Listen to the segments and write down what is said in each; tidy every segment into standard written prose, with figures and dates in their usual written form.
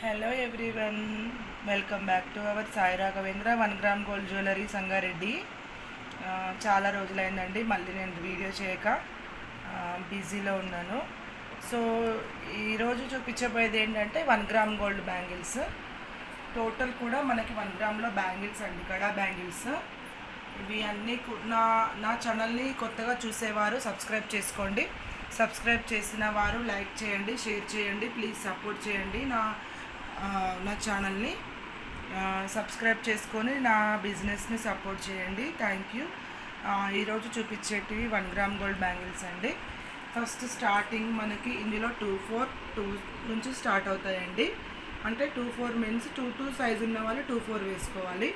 Hello everyone, welcome back to our Sai Raghavendra 1 gram gold jewellery Sangareddy. చాలా రోజులైందండి మళ్ళీ నేను వీడియో చేయక బిజీలో ఉన్నాను. సో ఈరోజు చూపించబోయేది ఏంటంటే 1 గ్రామ్ గోల్డ్ బ్యాంగిల్స్. టోటల్ కూడా మనకి 1 గ్రామ్లో బ్యాంగిల్స్ అండి, కడా బ్యాంగిల్స్. ఇవి అన్నీ నా నా ఛానల్ని కొత్తగా చూసేవారు సబ్స్క్రైబ్ చేసుకోండి. సబ్స్క్రైబ్ చేసిన వారు లైక్ చేయండి, షేర్ చేయండి, ప్లీజ్ సపోర్ట్ చేయండి. నా ఛానల్ని సబ్స్క్రైబ్ చేసుకొని నా బిజినెస్ని సపోర్ట్ చేయండి. Thank you. ఈరోజు చూపించేటివి 1 గ్రామ్ గోల్డ్ బ్యాంగిల్స్ అండి. ఫస్ట్ స్టార్టింగ్ మనకి ఇందులో 2-4 నుంచి స్టార్ట్ అవుతాయండి. అంటే 2-4 మీన్స్ 2-2 సైజు ఉన్న వాళ్ళు 2-4 వేసుకోవాలి.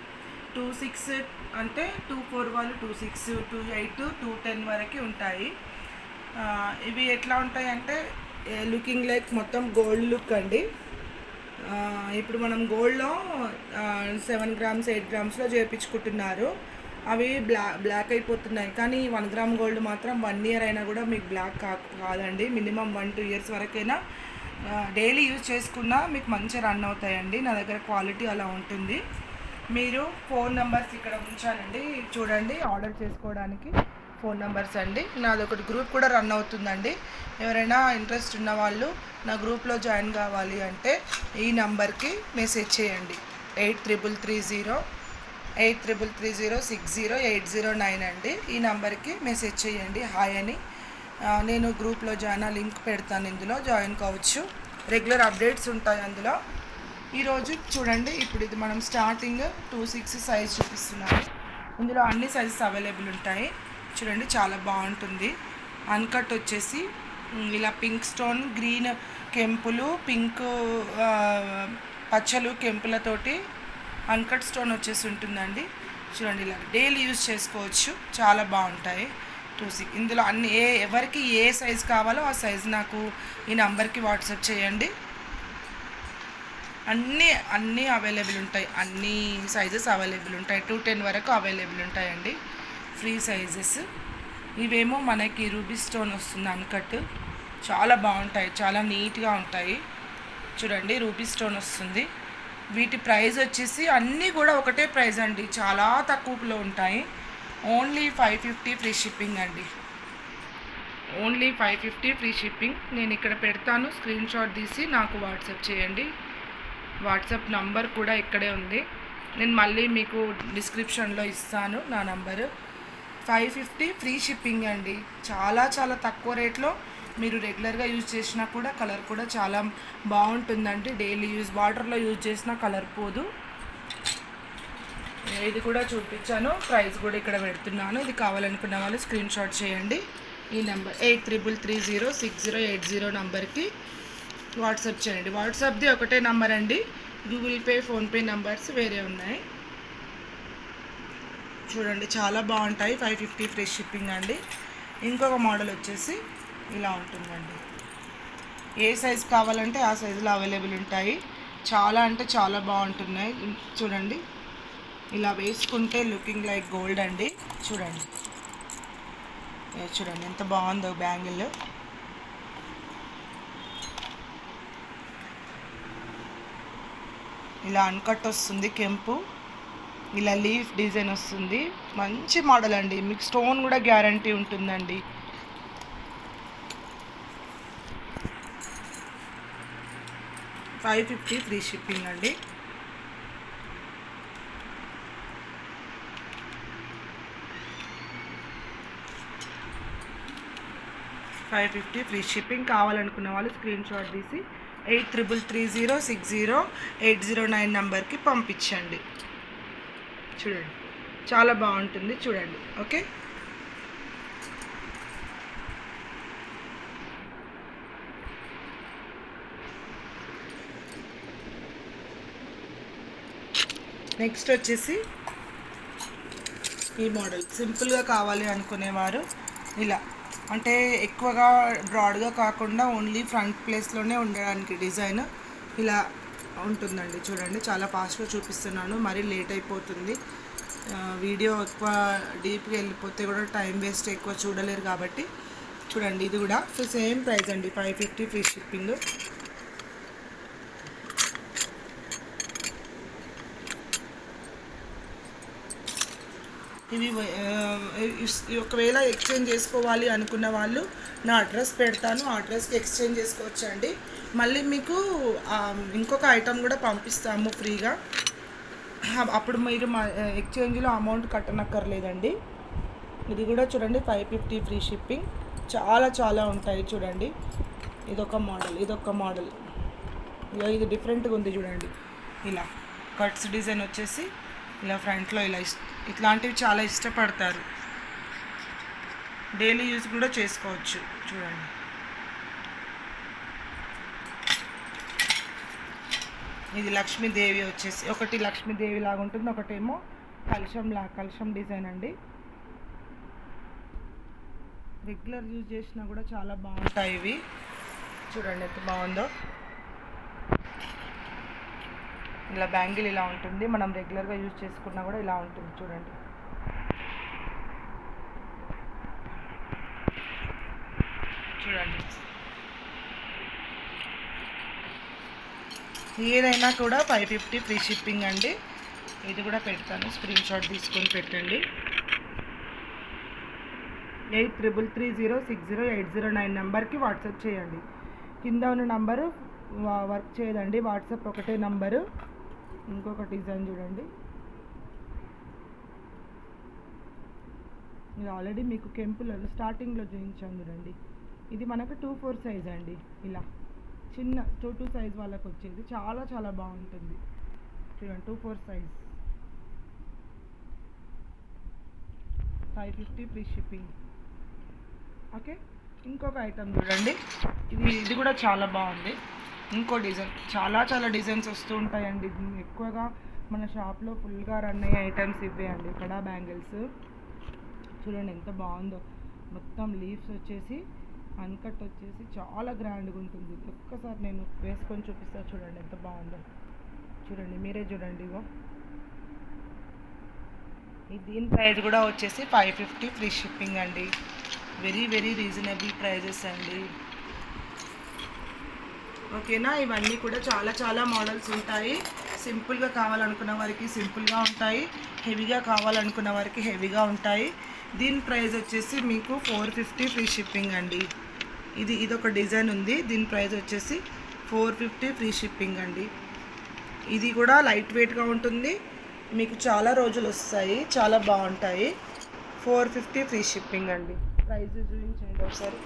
2-6 అంటే 2-4 వాళ్ళు 2-6, 2-8, 2-10 వరకు ఉంటాయి. ఇవి ఎట్లా ఉంటాయి అంటే లుకింగ్ లైక్ మొత్తం గోల్డ్ లుక్ అండి. ఇప్పుడు మనం గోల్డ్లో 7 గ్రామ్స్ 8 గ్రామ్స్లో చేయించుకుంటున్నారు. అవి బ్లాక్ అయిపోతున్నాయి. కానీ 1 గ్రామ్ గోల్డ్ మాత్రం 1 ఇయర్ అయినా కూడా మీకు బ్లాక్ కాదండి. మినిమం 1-2 ఇయర్స్ వరకైనా డైలీ యూజ్ చేసుకున్నా మీకు మంచిగా రన్ అవుతాయండి. నా దగ్గర క్వాలిటీ అలా ఉంటుంది. మీరు ఫోన్ నెంబర్స్ ఇక్కడ ఉంచానండి, చూడండి. ఆర్డర్ చేసుకోవడానికి ఫోన్ నెంబర్స్ అండి. నాది ఒకటి గ్రూప్ కూడా రన్ అవుతుందండి. ఎవరైనా ఇంట్రెస్ట్ ఉన్న వాళ్ళు నా గ్రూప్లో జాయిన్ కావాలి అంటే ఈ నెంబర్కి మెసేజ్ చేయండి. 8330 అండి. ఈ నెంబర్కి మెసేజ్ చేయండి హాయ్ అని. నేను గ్రూప్లో లింక్ పెడతాను, ఇందులో జాయిన్ కావచ్చు. రెగ్యులర్ అప్డేట్స్ ఉంటాయి అందులో. ఈరోజు చూడండి, ఇప్పుడు ఇది మనం స్టార్టింగ్ 2-6 సైజ్ చూపిస్తున్నాను. ఇందులో అన్ని సైజెస్ అవైలబుల్ ఉంటాయి. చూడండి, చాలా బాగుంటుంది. అన్కట్ వచ్చేసి ఇలా పింక్ స్టోన్, గ్రీన్ కెంపులు, పింక్ పచ్చలు కెంపులతోటి అన్కట్ స్టోన్ వచ్చేసి ఉంటుందండి. చూడండి, ఇలా డైలీ యూజ్ చేసుకోవచ్చు. చాలా బాగుంటాయి. 2-6 ఇందులో అన్ని ఎవరికి ఏ సైజు కావాలో ఆ సైజు నాకు ఈ నెంబర్కి వాట్సాప్ చేయండి. అన్నీ అవైలబుల్ ఉంటాయి. అన్ని సైజెస్ అవైలబుల్ ఉంటాయి. 2-10 వరకు అవైలబుల్ ఉంటాయండి, ఫ్రీ సైజెస్. ఇవేమో మనకి రూబీ స్టోన్ వస్తుంది అన్కట్. చాలా బాగుంటాయి, చాలా నీట్గా ఉంటాయి. చూడండి, రూబీ స్టోన్ వస్తుంది. వీటి ప్రైస్ వచ్చేసి అన్నీ కూడా ఒకటే ప్రైస్ అండి, చాలా తక్కువలో ఉంటాయి. ఓన్లీ 550 ఫ్రీ షిప్పింగ్ అండి. Only 550 free shipping. నేను ఇక్కడ పెడతాను, స్క్రీన్ షాట్ తీసి నాకు వాట్సాప్ చేయండి. వాట్సాప్ నంబర్ కూడా ఇక్కడే ఉంది. నేను మళ్ళీ మీకు డిస్క్రిప్షన్లో ఇస్తాను నా నంబరు. 550 ఫ్రీ షిప్పింగ్ అండి. చాలా చాలా తక్కువ రేట్లో మీరు రెగ్యులర్గా యూజ్ చేసినా కూడా కలర్ కూడా చాలా బాగుంటుందండి. డైలీ యూజ్ వాటర్లో యూజ్ చేసినా కలర్ పోదు. ఇది కూడా చూపించాను, ప్రైస్ కూడా ఇక్కడ పెడుతున్నాను. ఇది కావాలనుకున్న వాళ్ళు స్క్రీన్ షాట్ చేయండి. ఈ నెంబర్ 83306080 నెంబర్కి వాట్సాప్ చేయండి. వాట్సాప్ది ఒకటే నెంబర్ అండి, గూగుల్ పే, ఫోన్పే నెంబర్స్ వేరే ఉన్నాయి. చూడండి, చాలా బాగుంటాయి. 550 ఫ్రీ షిప్పింగ్ అండి. ఇంకొక మోడల్ వచ్చేసి ఇలా ఉంటుందండి. ఏ సైజు కావాలంటే ఆ సైజులో అవైలబుల్ ఉంటాయి. చాలా అంటే చాలా బాగుంటున్నాయి. చూడండి, ఇలా వేసుకుంటే లుకింగ్ లైక్ గోల్డ్ అండి. చూడండి ఎంత బాగుందో బ్యాంగిల్. ఇలా అన్కట్ వస్తుంది కెంపు, ఇలా లీఫ్ డిజైన్ వస్తుంది. మంచి మోడల్ అండి. మీకు స్టోన్ కూడా గ్యారంటీ ఉంటుందండి. $550 ఫ్రీ షిప్పింగ్ అండి. $550 ఫ్రీ షిప్పింగ్. కావాలనుకున్న వాళ్ళు స్క్రీన్ షాట్ తీసి 83306080 నెంబర్కి పంపించండి. చూడండి, చాలా బాగుంటుంది. చూడండి, ఓకే. నెక్స్ట్ వచ్చేసి ఈ మోడల్ సింపుల్గా కావాలి అనుకునేవారు ఇలా, అంటే ఎక్కువగా బ్రాడ్గా కాకుండా ఓన్లీ ఫ్రంట్ ప్లేస్లోనే ఉండడానికి డిజైన్ ఇలా ఉంటుందండి. చూడండి, చాలా ఫాస్ట్గా చూపిస్తున్నాను, మరీ లేట్ అయిపోతుంది. వీడియో ఎక్కువ డీప్గా వెళ్ళిపోతే కూడా టైం వేస్ట్, ఎక్కువ చూడలేరు కాబట్టి చూడండి. ఇది కూడా సేమ్ ప్రైస్ అండి, 550 ఫ్రీ షిప్పింగ్. ఇవి ఒకవేళ ఎక్స్చేంజ్ చేసుకోవాలి అనుకున్న వాళ్ళు నా అడ్రస్ పెడతాను, ఆ అడ్రస్కి ఎక్స్చేంజ్ చేసుకోవచ్చండి. మళ్ళీ మీకు ఇంకొక ఐటమ్ కూడా పంపిస్తాము ఫ్రీగా. అప్పుడు మీరు మా ఎక్స్చేంజ్లో అమౌంట్ కట్టనక్కర్లేదండి. ఇది కూడా చూడండి 550 ఫ్రీ షిప్పింగ్. చాలా చాలా ఉంటాయి చూడండి. ఇదొక మోడల్. ఇది డిఫరెంట్గా ఉంది చూడండి. ఇలా కట్స్ డిజైన్ వచ్చేసి ఇలా ఫ్రంట్లో ఇలా ఇట్లాంటివి చాలా ఇష్టపడతారు. డైలీ యూజ్ కూడా చేసుకోవచ్చు చూడండి. ఇది లక్ష్మీదేవి వచ్చేసి ఒకటి లక్ష్మీదేవి లాగా ఉంటుంది, ఒకటేమో కలశం డిజైన్ అండి. రెగ్యులర్ యూజ్ చేసినా కూడా చాలా బాగుంటాయి ఇవి. చూడండి ఎంత బాగుందో. ఇలా బ్యాంగిల్ ఇలా ఉంటుంది, మనం రెగ్యులర్గా యూజ్ చేసుకున్నా కూడా ఇలా ఉంటుంది చూడండి. ఏదైనా కూడా 550 ఫ్రీ షిప్పింగ్ అండి. ఇది కూడా పెడతాను, స్క్రీన్ షాట్ తీసుకొని పెట్టండి. 8333060809 నెంబర్కి వాట్సాప్ చేయండి. కింద ఉన్న నంబరు వర్క్ చేయదండి, వాట్సాప్ ఒకటే నంబరు. ఇంకొక డిజైన్ చూడండి. ఇది ఆల్రెడీ మీకు కెంపులలో స్టార్టింగ్లో చూపించాను చూడండి. ఇది మనకు 2-4 సైజ్ అండి. ఇలా చిన్న 2-2 సైజ్ వాళ్ళకి వచ్చేది చాలా చాలా బాగుంటుంది చూడండి. 2-4 సైజ్ 550 ఫ్రీ షిప్పింగ్. ఓకే, ఇంకొక ఐటమ్ చూడండి. ఇది కూడా చాలా బాగుంది. ఇంకో డిజైన్, చాలా చాలా డిజైన్స్ వస్తూ ఉంటాయండి. ఎక్కువగా మన షాప్లో ఫుల్గా రన్ అయ్యే ఐటమ్స్ ఇవే అండి. ఇక్కడ బ్యాంగిల్స్ చూడండి ఎంత బాగుందో. మొత్తం లీవ్స్ వచ్చేసి అన్కట్ వచ్చేసి చాలా గ్రాండ్గా ఉంటుంది. ఒక్కసారి నేను వేసుకొని చూపిస్తాను చూడండి ఎంత బాగుందో. చూడండి, మీరే చూడండి. ఇగో దీని ప్రైస్ కూడా వచ్చేసి 550 ఫ్రీ షిప్పింగ్ అండి. వెరీ వెరీ రీజనబుల్ ప్రైజెస్ అండి. ఓకేనా, ఇవన్నీ కూడా చాలా చాలా మోడల్స్ ఉంటాయి. సింపుల్గా కావాలనుకున్న వారికి సింపుల్గా ఉంటాయి, హెవీగా కావాలనుకున్న వారికి హెవీగా ఉంటాయి. దీని ప్రైస్ వచ్చేసి మీకు 450 ఫ్రీ షిప్పింగ్ అండి. ఇదొక డిజైన్ ఉంది, దీని ప్రైస్ వచ్చేసి 450 ఫ్రీ షిప్పింగ్ అండి. ఇది కూడా లైట్ వెయిట్గా ఉంటుంది, మీకు చాలా రోజులు వస్తాయి, చాలా బాగుంటాయి. 450 ఫ్రీ షిప్పింగ్ అండి. ప్రైస్ చూపించండి ఒకసారి.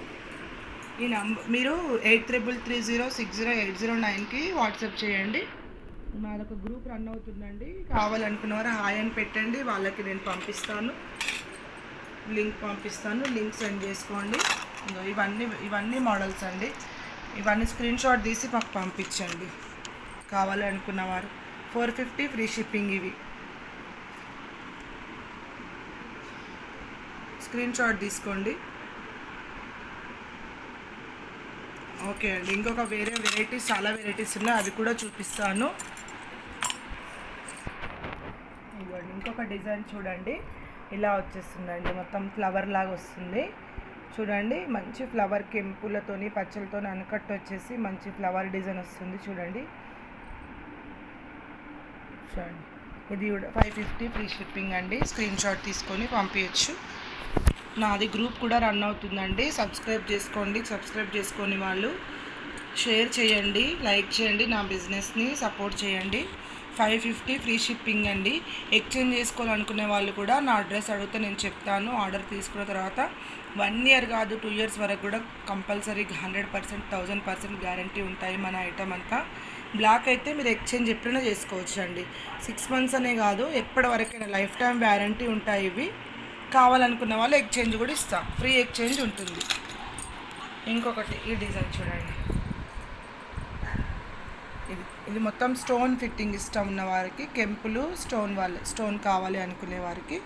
ఈ మీరు 8333060809కి వాట్సాప్ చేయండి. మాదొక గ్రూప్ రన్ అవుతుందండి. కావాలనుకున్నవారు హాయ్ అని పెట్టండి, వాళ్ళకి నేను పంపిస్తాను, లింక్ పంపిస్తాను, లింక్ సెండ్ చేసుకోండి. ఇవన్నీ మోడల్స్ అండి. ఇవన్నీ స్క్రీన్ షాట్ తీసి మాకు పంపించండి కావాలి అనుకున్నవారు. 450 ఫ్రీ షిప్పింగ్. ఇవి స్క్రీన్ షాట్ తీసుకోండి. ఓకే అండి, ఇంకొక వేరే వెరైటీస్, చాలా వెరైటీస్ ఉన్నాయి, అవి కూడా చూపిస్తాను. ఇవ్వండి ఇంకొక డిజైన్ చూడండి. ఇలా వచ్చేస్తుందండి, మొత్తం ఫ్లవర్ లాగా వస్తుంది చూడండి. మంచి ఫ్లవర్ కెంపులతోని పచ్చలతో అన్కట్ వచ్చేసి మంచి ఫ్లవర్ డిజైన్ వస్తుంది చూడండి. ఇది కూడా 550 ఫ్రీ షిప్పింగ్ అండి. స్క్రీన్ షాట్ తీసుకొని పంపించచ్చు. నాది గ్రూప్ కూడా రన్ అవుతుందండి, సబ్స్క్రైబ్ చేసుకోండి. సబ్స్క్రైబ్ చేసుకొని వాళ్ళు షేర్ చేయండి, లైక్ చేయండి, నా బిజినెస్ని సపోర్ట్ చేయండి. 550 ఫ్రీ షిప్పింగ్ అండి. ఎక్స్చేంజ్ చేసుకోవాలనుకునే వాళ్ళు కూడా నా అడ్రస్ అడిగితే నేను చెప్తాను. ఆర్డర్ తీసుకున్న తర్వాత 1 ఇయర్ కాదు 2 ఇయర్స్ వరకు కూడా కంపల్సరీ 100%, 1000% గ్యారంటీ ఉంటాయి మన ఐటమ్ అంతా. బ్లాక్ అయితే మీరు ఎక్స్చేంజ్ ఎప్పుడైనా చేసుకోవచ్చు అండి. 6 మంత్స్ అనే కాదు, ఎప్పటి వరకైనా లైఫ్ టైం వ్యారంటీ ఉంటాయి ఇవి. కావాలనుకున్న వాళ్ళు ఎక్స్చేంజ్ కూడా ఇస్తాం, ఫ్రీ ఎక్స్చేంజ్ ఉంటుంది. ఇంకొకటి ఈ డిజైన్ చూడండి. ఇది మొత్తం స్టోన్ ఫిట్టింగ్ ఇష్టం ఉన్న వారికి, కెంపులు స్టోన్ కావాలి అనుకునే వారికి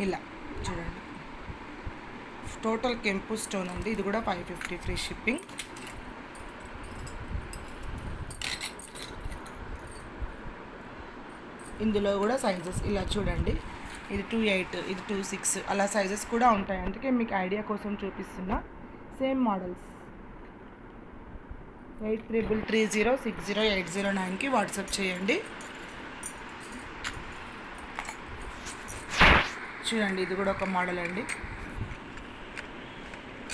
ఇలా చూడండి. టోటల్ కెంపు స్టోన్ అండి. ఇది కూడా 550 ఫ్రీ షిప్పింగ్. ఇందులో కూడా సైజెస్ ఇలా చూడండి. ఇది 28, ఇది 26 అలా సైజెస్ కూడా ఉంటాయి. అందుకే మీకు ఐడియా కోసం చూపిస్తున్నా. Same models. 8333060809కి వాట్సాప్ చేయండి. చూడండి, ఇది కూడా ఒక మోడల్ అండి.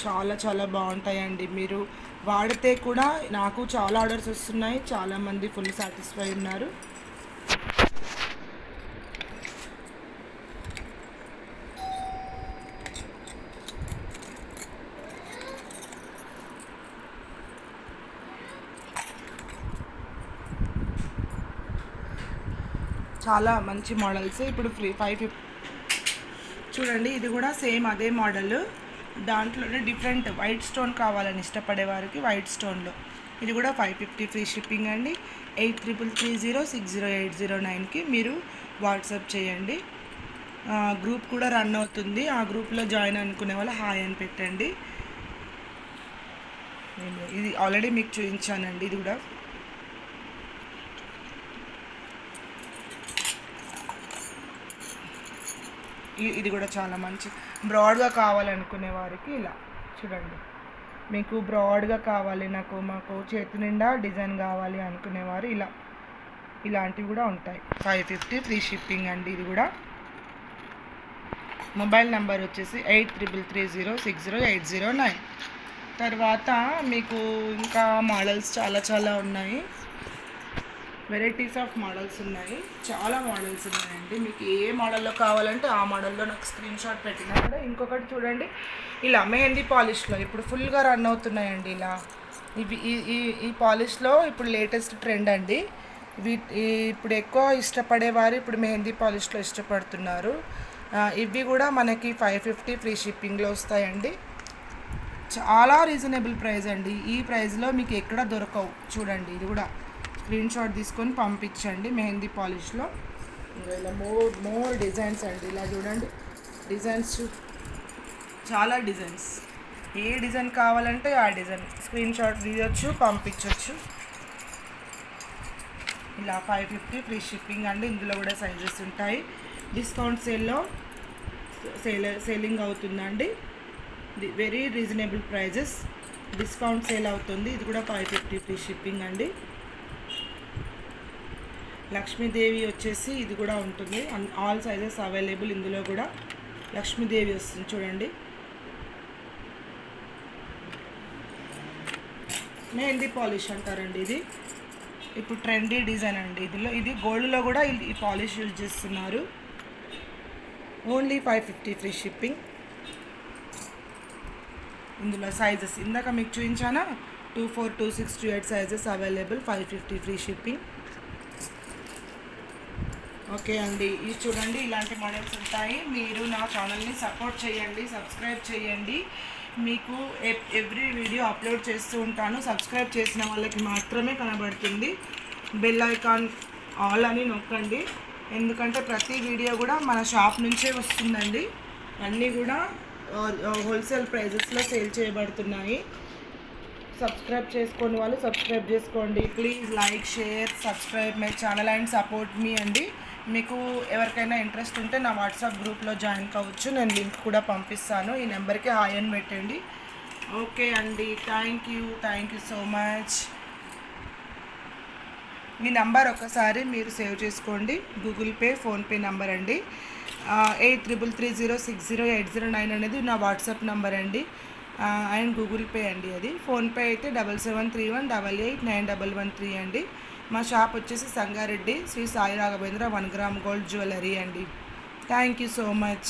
చాలా చాలా బాగుంటాయండి. మీరు వాడితే కూడా నాకు చాలా ఆర్డర్స్ వస్తున్నాయి, చాలామంది ఫుల్ సాటిస్ఫై ఉన్నారు. చాలా మంచి మోడల్స్ ఇప్పుడు 550. చూడండి, ఇది కూడా సేమ్ అదే మోడల్, దాంట్లోనే డిఫరెంట్ వైట్ స్టోన్ కావాలని ఇష్టపడే వారికి వైట్ స్టోన్లో. ఇది కూడా 550 ఫ్రీ షిప్పింగ్ అండి. 8330608009కి మీరు వాట్సాప్ చేయండి. గ్రూప్ కూడా రన్ అవుతుంది, ఆ గ్రూప్లో జాయిన్ అనుకునే వాళ్ళు హాయ్ అని పెట్టండి. ఇది ఆల్రెడీ మీకు చూపించానండి. ఇది కూడా ఇది కూడా చాలా మంచి బ్రాడ్గా కావాలనుకునే వారికి ఇలా చూడండి. మీకు బ్రాడ్గా కావాలి, మాకు చేతి నిండా డిజైన్ కావాలి అనుకునేవారు ఇలాంటివి కూడా ఉంటాయి. 550 ఫ్రీ షిప్పింగ్ అండి. ఇది కూడా మొబైల్ నెంబర్ వచ్చేసి 8330608009. తర్వాత మీకు ఇంకా మోడల్స్ చాలా చాలా ఉన్నాయి, వెరైటీస్ ఆఫ్ మోడల్స్ ఉన్నాయి, చాలా మోడల్స్ ఉన్నాయండి. మీకు ఏ మోడల్లో కావాలంటే ఆ మోడల్లో నాకు స్క్రీన్ షాట్ పెట్టినా కూడా. ఇంకొకటి చూడండి, ఇలా మెహందీ పాలిష్లో ఇప్పుడు ఫుల్గా రన్ అవుతున్నాయండి. ఇలా ఇవి ఈ పాలిష్లో ఇప్పుడు లేటెస్ట్ ట్రెండ్ అండి. ఇప్పుడు ఎక్కువ ఇష్టపడేవారు ఇప్పుడు మెహందీ పాలిష్లో ఇష్టపడుతున్నారు. ఇవి కూడా మనకి 550 ఫ్రీ షిప్పింగ్లో వస్తాయండి. చాలా రీజనబుల్ ప్రైస్ అండి. ఈ ప్రైస్లో మీకు ఎక్కడ దొరకవు. చూడండి, ఇది కూడా స్క్రీన్ షాట్ తీసుకొని పంపించండి. మెహందీ పాలిష్లో ఇలా మోర్ డిజైన్స్ అండి. ఇలా చూడండి, డిజైన్స్ చాలా డిజైన్స్. ఏ డిజైన్ కావాలంటే ఆ డిజైన్ స్క్రీన్ షాట్ తీయొచ్చు, పంపించవచ్చు. ఇలా 550 ఫ్రీ షిప్పింగ్ అండి. ఇందులో కూడా సైజెస్ ఉంటాయి. డిస్కౌంట్ సేల్లో సేలింగ్ అవుతుందండి. Very reasonable prices, discount sale అవుతుంది. ఇది కూడా 550 ఫ్రీ షిప్పింగ్ అండి. లక్ష్మీదేవి వచ్చేసి ఇది కూడా ఉంటుంది, ఆల్ సైజెస్ అవైలబుల్. ఇందులో కూడా లక్ష్మీదేవి వస్తుంది చూడండి. మెహందీ పాలిష్ అంటారండి. ఇది ఇప్పుడు ట్రెండీ డిజైన్ అండి. ఇది గోల్డ్లో కూడా ఈ పాలిష్ యూజ్ చేస్తున్నారు. Only 550 free shipping. ఇందులో సైజెస్ ఇందాక మీకు చూపించానా, 24, 26, 28 sizes available. 550 free shipping. Okay అండి, ఇది చూడండి, ఇలాంటి మోడల్స్ ఉంటాయి. మీరు నా ఛానల్ని సపోర్ట్ చేయండి, సబ్స్క్రైబ్ చేయండి. మీకు ఎవ్రీ వీడియో అప్లోడ్ చేస్తూ ఉంటాను. సబ్స్క్రైబ్ చేసిన వాళ్ళకి మాత్రమే కనబడుతుంది. బెల్ ఐకాన్ ఆల్ అని నొక్కండి, ఎందుకంటే ప్రతి వీడియో కూడా మన షాప్ నుంచే వస్తుందండి. అన్నీ కూడా హోల్సేల్ ప్రైజెస్లో సేల్ చేయబడుతున్నాయి. సబ్స్క్రైబ్ చేసుకోని వాళ్ళు సబ్స్క్రైబ్ చేసుకోండి. Please like, share, subscribe my channel and support మీ అండి. మీకు ఎవరికైనా ఇంట్రెస్ట్ ఉంటే నా వాట్సాప్ గ్రూప్లో జాయిన్ కావచ్చు, నేను లింక్ కూడా పంపిస్తాను. ఈ నెంబర్కి హాయ్ అని పెట్టండి. ఓకే అండి, thank you so much. Me number ఒకసారి మీరు సేవ్ చేసుకోండి. గూగుల్ పే, ఫోన్పే నెంబర్ అండి. 8330608009 అనేది నా వాట్సాప్ నెంబర్ అండి. అండ్ గూగుల్ పే అండి. అది ఫోన్పే అయితే 7731889113 అండి. మా షాప్ వచ్చేసి Sangareddy Shri Sai Raghavendra 1 gram gold jewellery అండి. Thank you so much.